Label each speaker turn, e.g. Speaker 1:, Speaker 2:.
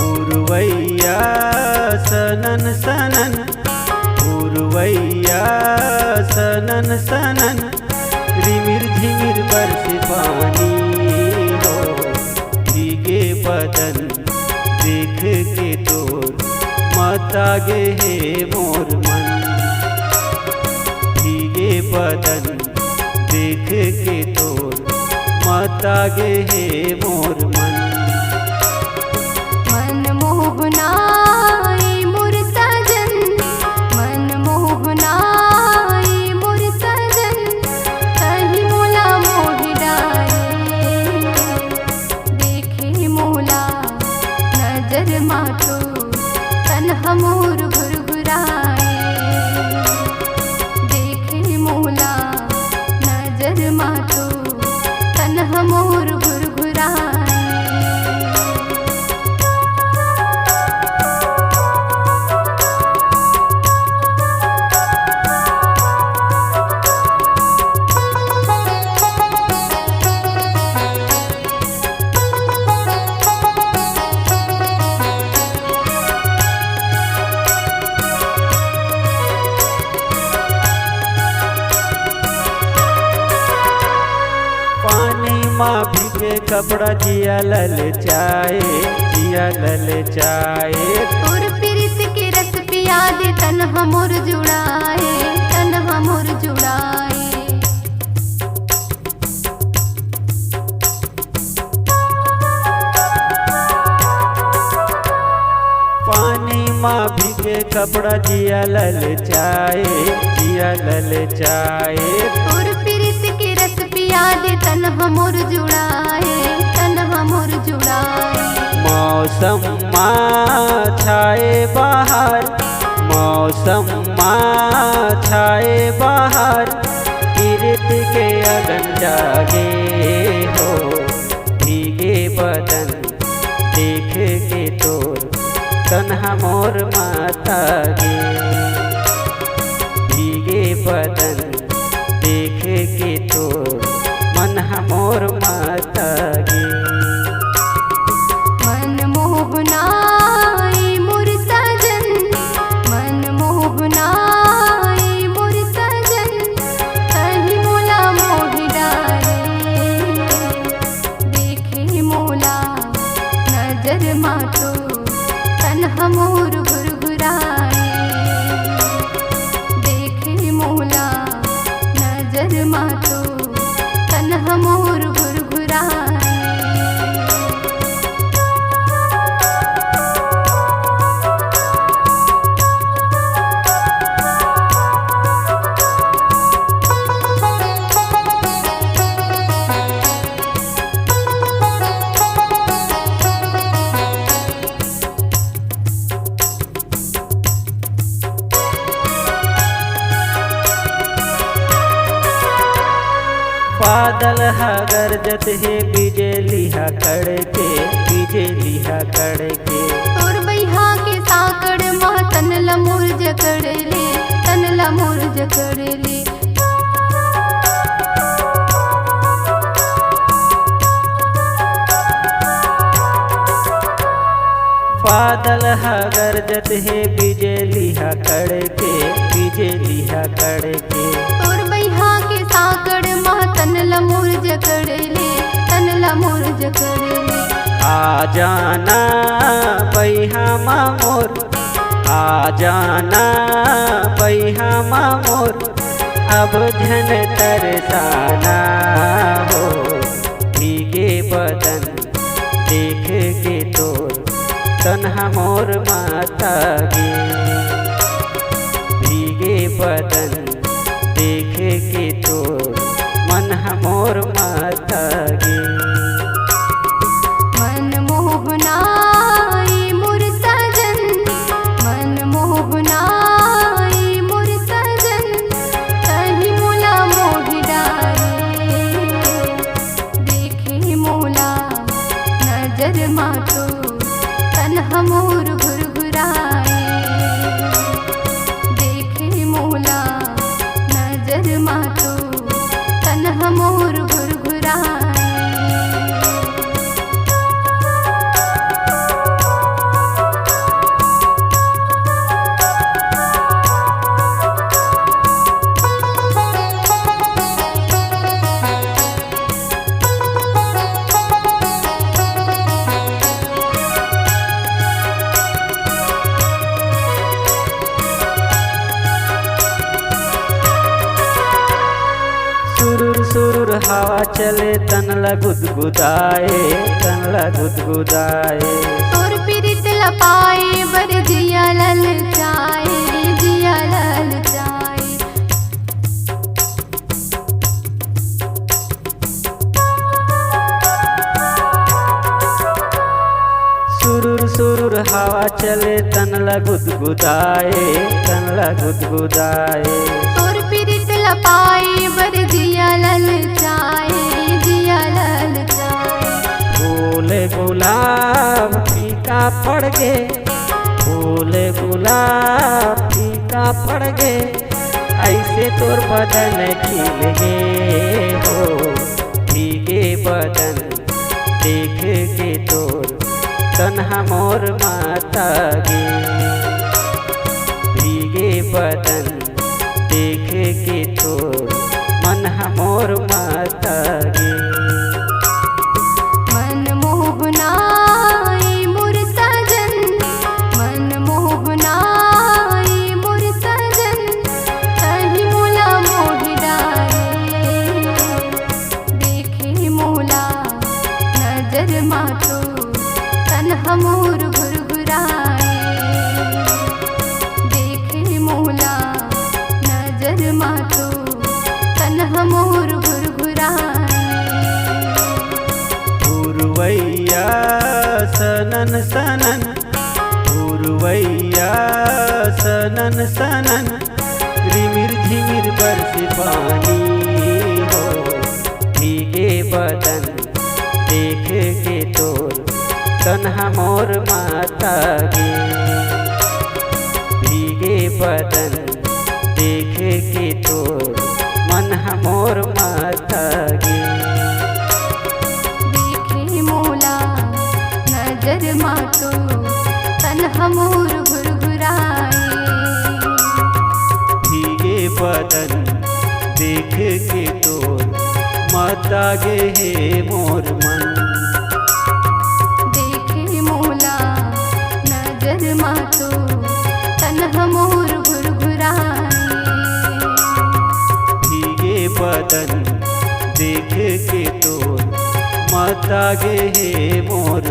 Speaker 1: पुरवैया सनन सनन, पुरवैया सनन सनन, रिमिर झिमिर बरसे पानी हो। भीगे बदन देख के तोर मत आगे है मोर मन। भीगे बदन देख के तोर मत आगे है मोर मन।
Speaker 2: मन मोहनाई मोर सजन, मन मोहनाई मोर सजन, कहीं मोला मोहि डारे। देखे मोला नजर मातो तन्हा मोर घुरघुराए। देखे मोला नजर मातो तन्हा मोर घुरघुराए।
Speaker 1: माँ भीगे कपड़ा जिया ललचाए, जिया ललचाए।
Speaker 2: तोर प्रीत के रस पिया दे तन्हा मोर जुड़ाए, तन्हा मोर जुड़ाए।
Speaker 1: पानी माँ भीगे कपड़ा जिया ललचाए, जिया ललचाए।
Speaker 2: तोर प्रीत के रस पिया दे तन्हा मोर जुड़ाए, तन्हा मोर जुड़ाए।
Speaker 1: मौसम माँ छाए बाहर, मौसम माँ छाए बाहर, कीर्त के अगन जागे हो। भीगे बदन देख के तोर तन्हा मोर माता गे। भीगे बदन देख के तोर मन मोर माता गे।
Speaker 2: मन मोहनाई मोर सजन, मन मोहनाई मोर सजन, कहीं मोला मोहि डारे। देखे मोला नजर मातो तन्हा मोर घुरघुराए। देखे मोला नजर मातो तन्हा मोर घुरघुराए।
Speaker 1: बादल हा गरजत है बिजली हा कड़के, बिजली हा कड़के।
Speaker 2: तोर बैहा के साकड़ मह तनला मोर जकड़ ले, तनला मोर जकड़ ले।
Speaker 1: बादल हा गरजत है बिजली हा कड़के, बिजली हा कड़के।
Speaker 2: तोर बैहा के साकड़ मह तनला मोर जकड़ ले, तनला मोर जकड़ ले।
Speaker 1: आ जाना बैहा माँ मोर, आ जाना बैहा माँ मोर, अब झन तरसाना हो। भीगे बदन देख के तोर तन्हा मोर माता गे। भीगे बदन देख के तोर मन मोर माता गे।
Speaker 2: मन मोहनाई मोर सजन, मन मोहनाई मोर सजन, कहीं मोला मोहि डारे। देखे मोला नजर मातो तन्हा मोर घुरघुराए। देखे मोला नजर मातो तन्हा मोर घुरघुराए।
Speaker 1: हवा चले तन ला गुदगुदाए, तन ला गुदगुदाए।
Speaker 2: तोर पीरित लपाए बर जिया ललचाए, जिया ललचाए।
Speaker 1: सुरुर सुरुर हवा चले तन ला गुदगुदाए, तन ला गुदगुदाए।
Speaker 2: तोर पीरित लपाए बर जिया ललचाए, जिया ललचाए।
Speaker 1: फूल गुलाब फीका पड़ गे, फूल गुलाब फीका पड़ गे। ऐसे तोर बदन खिल गे हो, भीगे बदन देख के तोर तन्हा मोर माता गे। भीगे बदन देख के तोर मन मोर माता गे।
Speaker 2: मन मोहनाई मोर सजन, मन मोहनाई मोर सजन। कहीं मोला मोहि डारे, देखे मोला नजर मातो तन्हा मोर घुरघुराए। देखे मोला नजर मातो तन्हा मोर घुरघुराए।
Speaker 1: पुरवैया सनन सनन, पुरवैया सनन सनन। रिमिर झिमिर बरस पानी हो, भीगे बदन देख के तोर तन्हा मोर माता गे। भीगे बदन देख के तोर मन मोर माता गे।
Speaker 2: देखे मोला नजर मातो तन्हा मोर घुरघुराए।
Speaker 1: भीगे बदन देख के तोर माता गे हे मोर मन।
Speaker 2: देखे मोला नजर मातो तन्हा मोर घुरघुराए।
Speaker 1: भीगे बदन देख के तोर माता गे हे मोर